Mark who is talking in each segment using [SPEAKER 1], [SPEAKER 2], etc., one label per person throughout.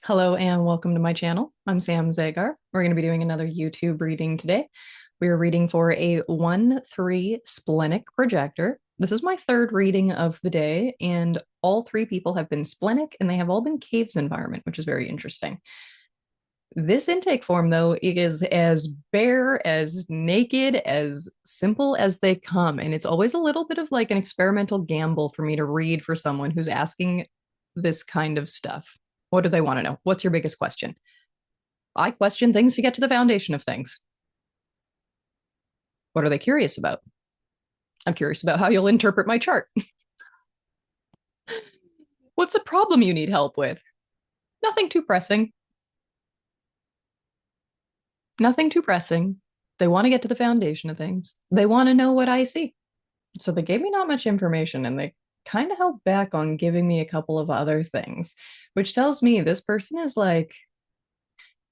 [SPEAKER 1] Hello and welcome to my channel. I'm Sam Zagar. We're going to be doing another YouTube reading today. We are reading for a 1-3 Splenic Projector. This is my third reading of the day, and all three people have been splenic, and they have all been caves environment, which is very interesting. This intake form, though, is as bare, as naked, as simple as they come, and it's always a little bit of like an experimental gamble for me to read for someone who's asking this kind of stuff. What do they want to know? What's your biggest question? I question things to get to the foundation of things. What are they curious about? I'm curious about how you'll interpret my chart. What's a problem you need help with? Nothing too pressing. Nothing too pressing. They want to get to the foundation of things. They want to know what I see. So they gave me not much information and they kind of held back on giving me a couple of other things, which tells me this person is like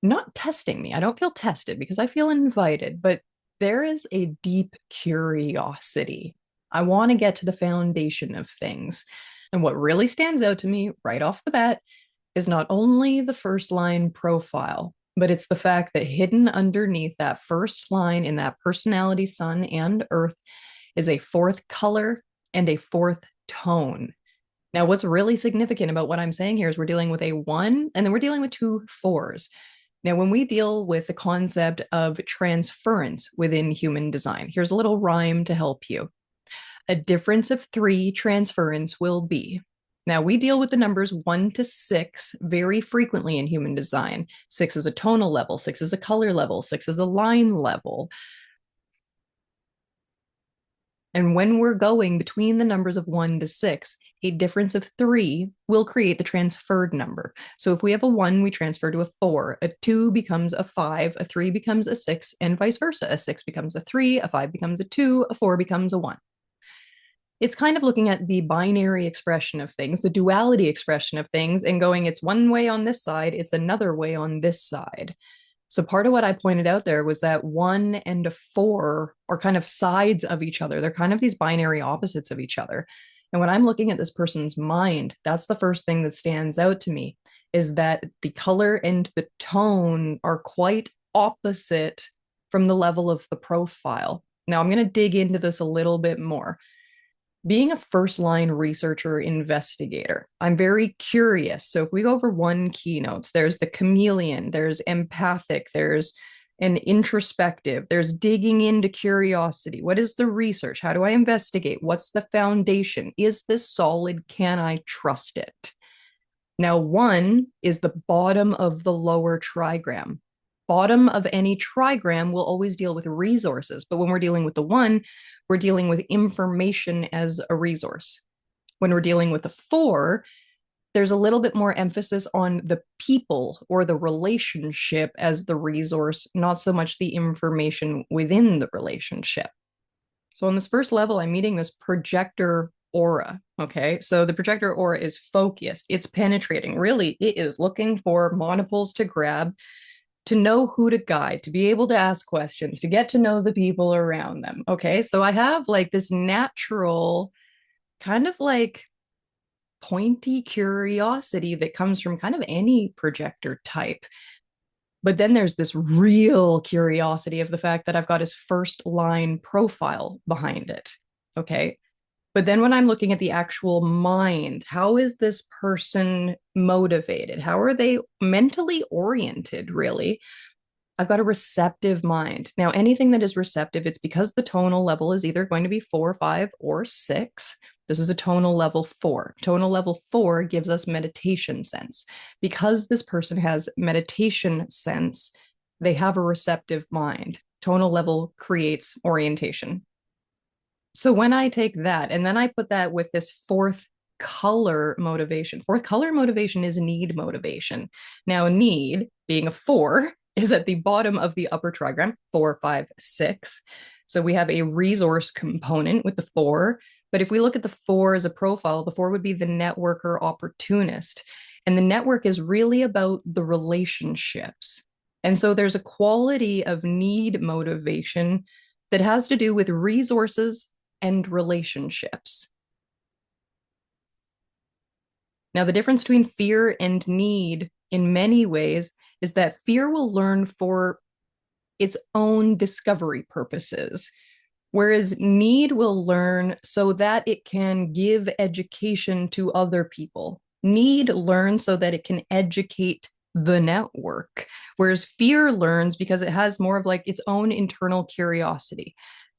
[SPEAKER 1] not testing me. I don't feel tested because I feel invited, but there is a deep curiosity. I want to get to the foundation of things. And what really stands out to me right off the bat is not only the first line profile, but it's the fact that hidden underneath that first line in that personality, sun and earth, is a fourth color and a fourth tone. Now, what's really significant about what I'm saying here is we're dealing with a one and then we're dealing with two fours. Now, when we deal with the concept of transference within human design, here's a little rhyme to help you. A difference of 3 transference will be. Now, we deal with the numbers 1 to 6 very frequently in human design. 6 is a tonal level, 6 is a color level, 6 is a line level. And when we're going between the numbers of 1 to 6, a difference of 3 will create the transferred number. So if we have a 1, we transfer to a 4. A 2 becomes a 5, a 3 becomes a 6, and vice versa. A 6 becomes a 3, a 5 becomes a 2, a 4 becomes a 1. It's kind of looking at the binary expression of things, the duality expression of things, and going, it's one way on this side, it's another way on this side. So part of what I pointed out there was that 1 and a 4 are kind of sides of each other. They're kind of these binary opposites of each other. And when I'm looking at this person's mind, that's the first thing that stands out to me is that the color and the tone are quite opposite from the level of the profile. Now, I'm going to dig into this a little bit more. Being a first line researcher investigator, I'm very curious. So if we go over one keynotes, there's the chameleon, there's empathic, there's an introspective, there's digging into curiosity. What is the research? How do I investigate? What's the foundation? Is this solid? Can I trust it? Now, 1 is the bottom of the lower trigram. Bottom of any trigram will always deal with resources. But when we're dealing with the 1, we're dealing with information as a resource. When we're dealing with the 4, there's a little bit more emphasis on the people or the relationship as the resource, not so much the information within the relationship. So on this first level, I'm meeting this projector aura. Okay. So the projector aura is focused, it's penetrating. Really, it is looking for monopoles to grab, to know who to guide, to be able to ask questions, to get to know the people around them. Okay. So I have like this natural kind of like pointy curiosity that comes from kind of any projector type. But then there's this real curiosity of the fact that I've got his first line profile behind it. Okay. But then when I'm looking at the actual mind, how is this person motivated? How are they mentally oriented, really? I've got a receptive mind. Now, anything that is receptive, it's because the tonal level is either going to be 4, 5, or 6. This is a tonal level 4. Tonal level 4 gives us meditation sense. Because this person has meditation sense, they have a receptive mind. Tonal level creates orientation. So when I take that and then I put that with this fourth color motivation, fourth color motivation is need motivation. Now, need being a 4 is at the bottom of the upper trigram, 4, 5, 6. So we have a resource component with the 4. But if we look at the 4 as a profile, the 4 would be the networker opportunist. And the network is really about the relationships. And so there's a quality of need motivation that has to do with resources and relationships. Now, the difference between fear and need in many ways is that fear will learn for its own discovery purposes, whereas need will learn so that it can give education to other people. Need learns so that it can educate the network, whereas fear learns because it has more of like its own internal curiosity.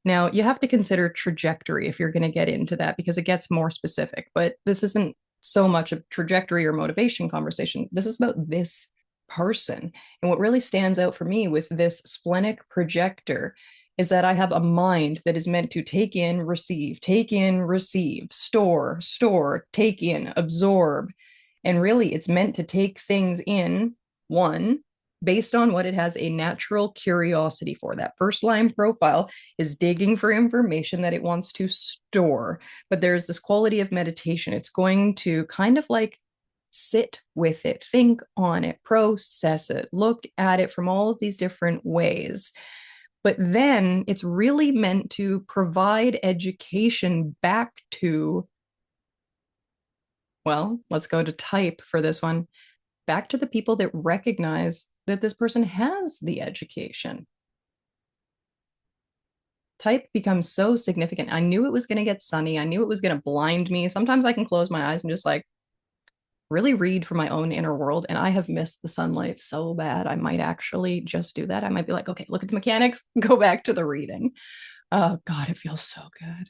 [SPEAKER 1] Now, you have to consider trajectory if you're going to get into that because it gets more specific, but this isn't so much a trajectory or motivation conversation. This is about this person. And what really stands out for me with this splenic projector is that I have a mind that is meant to take in, receive, store, take in, absorb. And really, it's meant to take things in, one, based on what it has a natural curiosity for. That first line profile is digging for information that it wants to store. But there's this quality of meditation. It's going to kind of like sit with it, think on it, process it, look at it from all of these different ways. But then it's really meant to provide education back to, well, let's go to type for this one, back to the people that recognize that this person has the education. Type becomes so significant. I knew it was going to get sunny. I knew it was going to blind me. Sometimes I can close my eyes and just like really read for my own inner world. And I have missed the sunlight so bad. I might actually just do that. I might be like, okay, look at the mechanics, go back to the reading. Oh, God, it feels so good.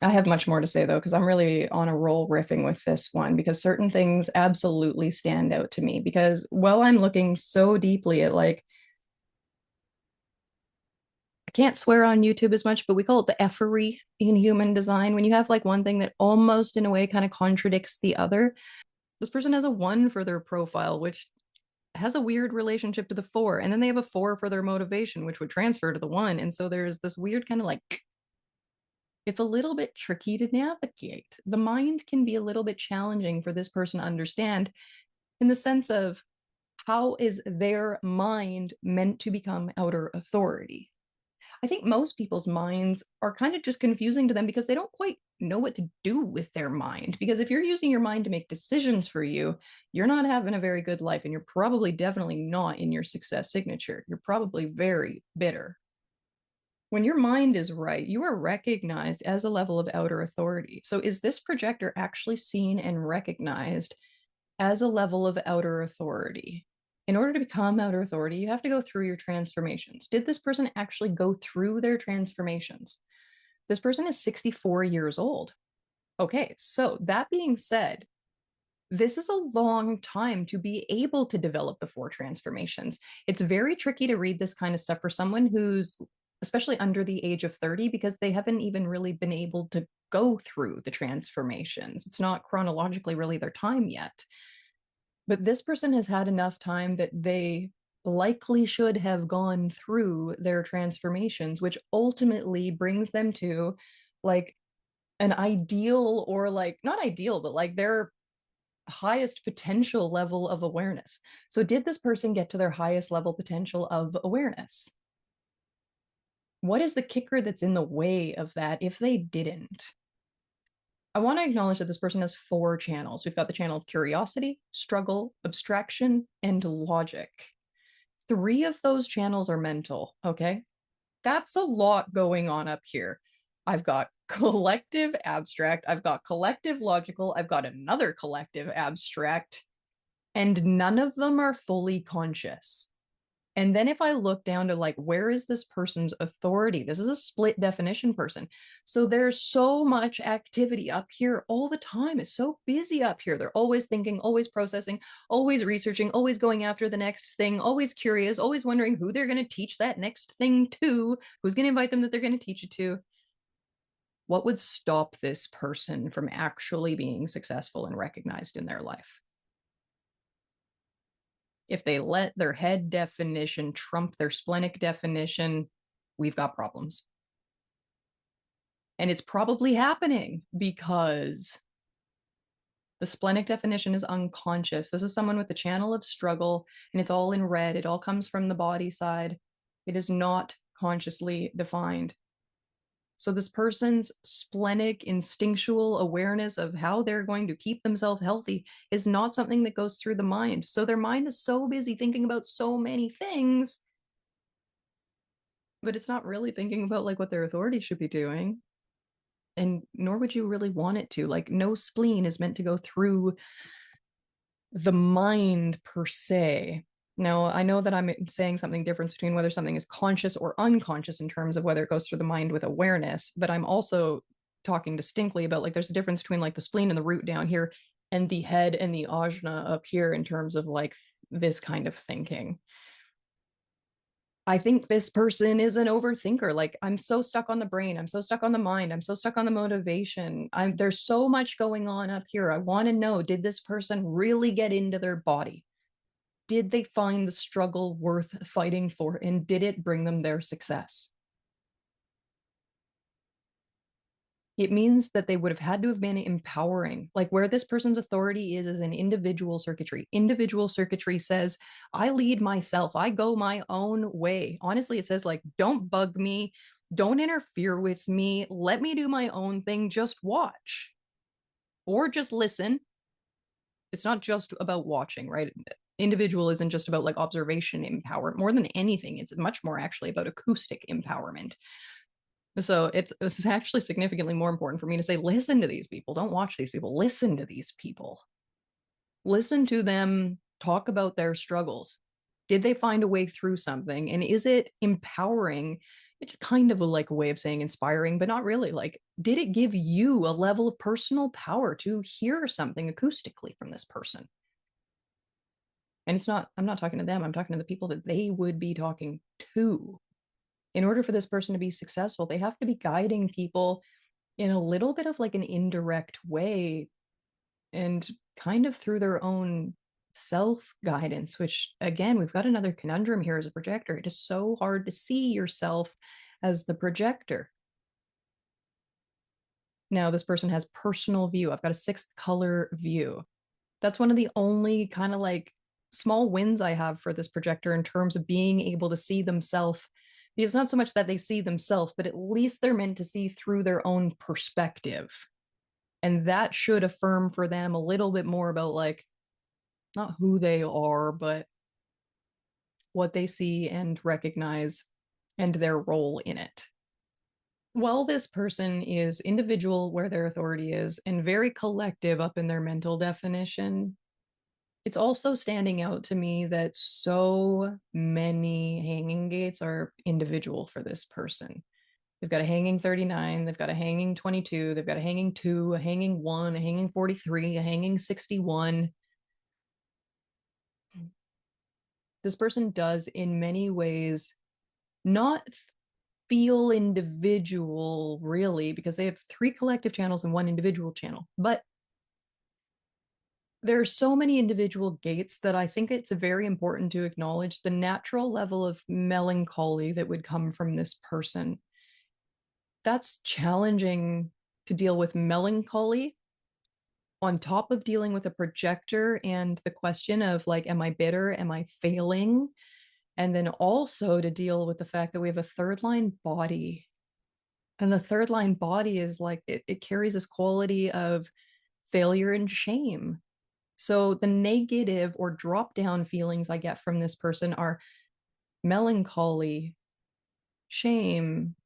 [SPEAKER 1] I have much more to say though, because I'm really on a roll riffing with this one because certain things absolutely stand out to me. Because while I'm looking so deeply at like, I can't swear on YouTube as much, but we call it the effery in human design. When you have like one thing that almost in a way kind of contradicts the other, this person has a one for their profile, which has a weird relationship to the four. And then they have a four for their motivation, which would transfer to the one. And so there's this weird kind of like, it's a little bit tricky to navigate. The mind can be a little bit challenging for this person to understand in the sense of how is their mind meant to become outer authority? I think most people's minds are kind of just confusing to them because they don't quite know what to do with their mind. Because if you're using your mind to make decisions for you, you're not having a very good life and you're probably definitely not in your success signature. You're probably very bitter. When your mind is right, you are recognized as a level of outer authority. So, is this projector actually seen and recognized as a level of outer authority? In order to become outer authority, you have to go through your transformations. Did this person actually go through their transformations? This person is 64 years old. Okay, so that being said, this is a long time to be able to develop the four transformations. It's very tricky to read this kind of stuff for someone who's especially under the age of 30 because they haven't even really been able to go through the transformations. It's not chronologically really their time yet. But this person has had enough time that they likely should have gone through their transformations, which ultimately brings them to like an ideal or like not ideal, but like their highest potential level of awareness. So, did this person get to their highest level potential of awareness? What is the kicker that's in the way of that if they didn't? I want to acknowledge that this person has four channels. We've got the channel of curiosity, struggle, abstraction, and logic. Three of those channels are mental, okay? That's a lot going on up here. I've got collective abstract, I've got collective logical, I've got another collective abstract, and none of them are fully conscious. And then if I look down to like, where is this person's authority? This is a split definition person. So there's so much activity up here all the time. It's so busy up here. They're always thinking, always processing, always researching, always going after the next thing, always curious, always wondering who they're going to teach that next thing to, who's going to invite them that they're going to teach it to. What would stop this person from actually being successful and recognized in their life? If they let their head definition trump their splenic definition, we've got problems. And it's probably happening because the splenic definition is unconscious. This is someone with the channel of struggle, and it's all in red. It all comes from the body side. It is not consciously defined. So this person's splenic instinctual awareness of how they're going to keep themselves healthy is not something that goes through the mind. So their mind is so busy thinking about so many things, but it's not really thinking about like what their authority should be doing. And nor would you really want it to. Like, no spleen is meant to go through the mind per se. Now, I know that I'm saying something different between whether something is conscious or unconscious in terms of whether it goes through the mind with awareness, but I'm also talking distinctly about like there's a difference between like the spleen and the root down here and the head and the ajna up here in terms of like this kind of thinking. I think this person is an overthinker. Like, I'm so stuck on the brain. I'm so stuck on the mind. I'm so stuck on the motivation. There's so much going on up here. I want to know, did this person really get into their body? Did they find the struggle worth fighting for? And did it bring them their success? It means that they would have had to have been empowering. Like where this person's authority is an individual circuitry. Individual circuitry says, I lead myself, I go my own way. Honestly, it says, like, don't bug me, don't interfere with me, let me do my own thing, just watch or just listen. It's not just about watching, right? Individual isn't just about like observation empower. More than anything, it's much more actually about acoustic empowerment. So it's actually significantly more important for me to say, listen to these people. Don't watch these people. Listen to these people. Listen to them talk about their struggles. Did they find a way through something? And is it empowering? It's kind of a like a way of saying inspiring, but not really. Like, did it give you a level of personal power to hear something acoustically from this person? And it's not, I'm not talking to them, I'm talking to the people that they would be talking to. In order for this person to be successful, they have to be guiding people in a little bit of like an indirect way and kind of through their own self guidance, which again, we've got another conundrum here as a projector. It is so hard to see yourself as the projector. Now, this person has personal view. I've got a sixth color view. That's one of the only kind of like small wins I have for this projector in terms of being able to see themselves. Because it's not so much that they see themselves, but at least they're meant to see through their own perspective. And that should affirm for them a little bit more about like not who they are, but what they see and recognize and their role in it. While this person is individual where their authority is and very collective up in their mental definition, it's also standing out to me that so many hanging gates are individual for this person. They've got a hanging 39, they've got a hanging 22, they've got a hanging 2, a hanging 1, a hanging 43, a hanging 61. This person does, in many ways, not feel individual really, because they have 3 collective channels and 1 individual channel. But there are so many individual gates that I think it's very important to acknowledge the natural level of melancholy that would come from this person. That's challenging to deal with melancholy on top of dealing with a projector and the question of like, am I bitter? Am I failing? And then also to deal with the fact that we have a third line body. And the third line body is like, it carries this quality of failure and shame. So the negative or drop down feelings I get from this person are melancholy, shame.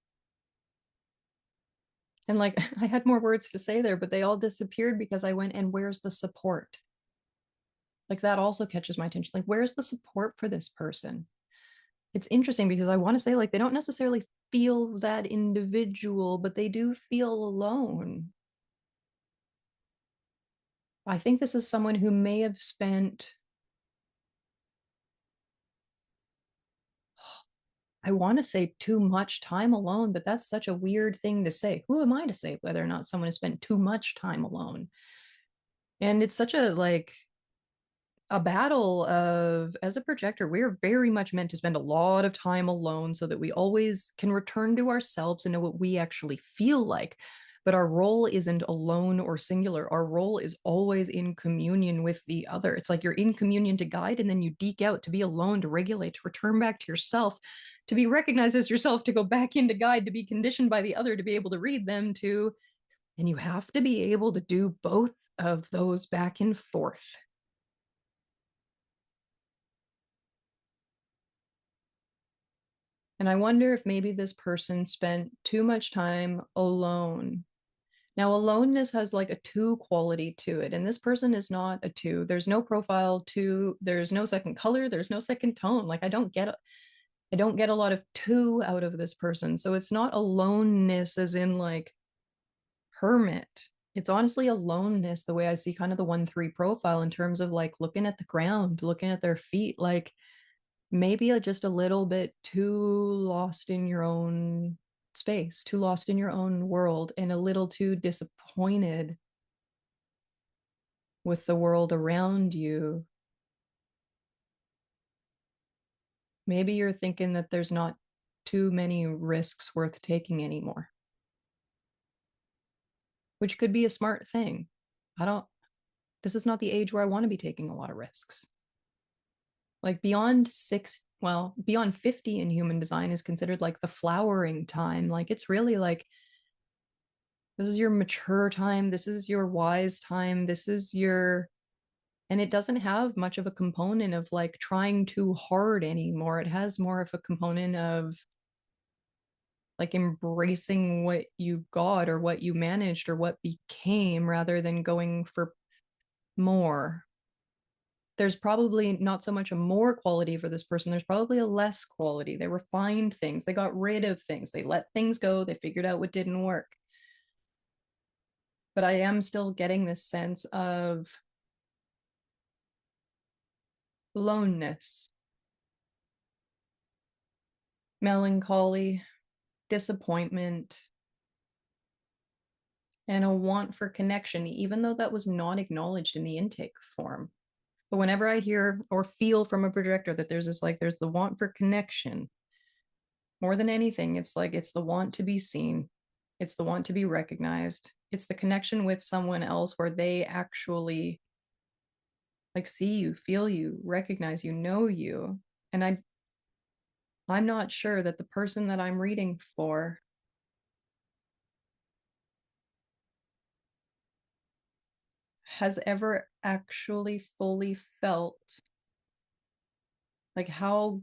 [SPEAKER 1] And like, I had more words to say there, but they all disappeared because I went, and where's the support? Like, that also catches my attention. Like, where's the support for this person? It's interesting because I want to say, like, they don't necessarily feel that individual, but they do feel alone. I think this is someone who may have spent, I want to say too much time alone, but that's such a weird thing to say. Who am I to say whether or not someone has spent too much time alone? And it's such a like a battle of, as a projector, we're very much meant to spend a lot of time alone so that we always can return to ourselves and know what we actually feel like. But our role isn't alone or singular. Our role is always in communion with the other. It's like you're in communion to guide, and then you deke out to be alone, to regulate, to return back to yourself, to be recognized as yourself, to go back into guide, to be conditioned by the other, to be able to read them, to, and you have to be able to do both of those back and forth. And I wonder if maybe this person spent too much time alone. Now, aloneness has like a two quality to it, and this person is not a two. There's no profile two, there's no second color, there's no second tone. Like I don't get a lot of two out of this person. So it's not aloneness as in like hermit. It's honestly aloneness the way I see kind of the 1-3 profile in terms of like looking at the ground, looking at their feet, like maybe just a little bit too lost in your own space, too lost in your own world, and a little too disappointed with the world around you. Maybe you're thinking that there's not too many risks worth taking anymore, which could be a smart thing. I don't, this is not the age where I want to be taking a lot of risks. Like beyond six, well, beyond 50 in human design is considered like the flowering time. Like it's really like this is your mature time, this is your wise time, this is your, and it doesn't have much of a component of like trying too hard anymore. It has more of a component of like embracing what you got or what you managed or what became rather than going for more. There's probably not so much a more quality for this person. There's probably a less quality. They refined things. They got rid of things. They let things go. They figured out what didn't work. But I am still getting this sense of aloneness, melancholy, disappointment, and a want for connection, even though that was not acknowledged in the intake form. But whenever I hear or feel from a projector that there's this, like, there's the want for connection, more than anything, it's like it's the want to be seen, it's the want to be recognized, it's the connection with someone else where they actually like see you, feel you, recognize you, know you. And I'm not sure that the person that I'm reading for has ever actually fully felt like how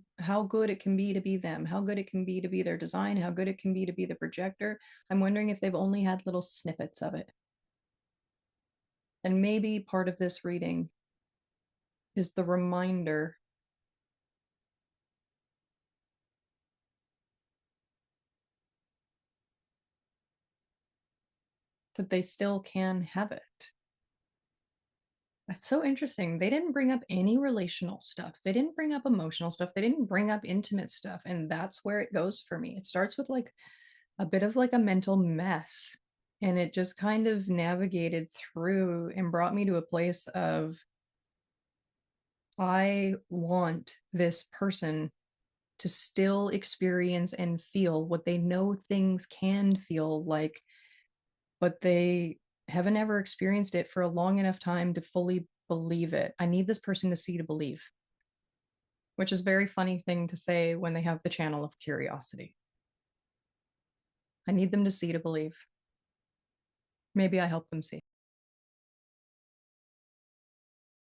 [SPEAKER 1] good it can be to be them, how good it can be to be their design, how good it can be to be the projector. I'm wondering if they've only had little snippets of it. And maybe part of this reading is the reminder that they still can have it. That's so interesting. They didn't bring up any relational stuff. They didn't bring up emotional stuff. They didn't bring up intimate stuff. And that's where it goes for me. It starts with like a bit of like a mental mess. And it just kind of navigated through and brought me to a place of I want this person to still experience and feel what they know things can feel like, but they haven't ever experienced it for a long enough time to fully believe it. I need this person to see to believe, which is a very funny thing to say when they have the channel of curiosity. I need them to see to believe. Maybe I help them see.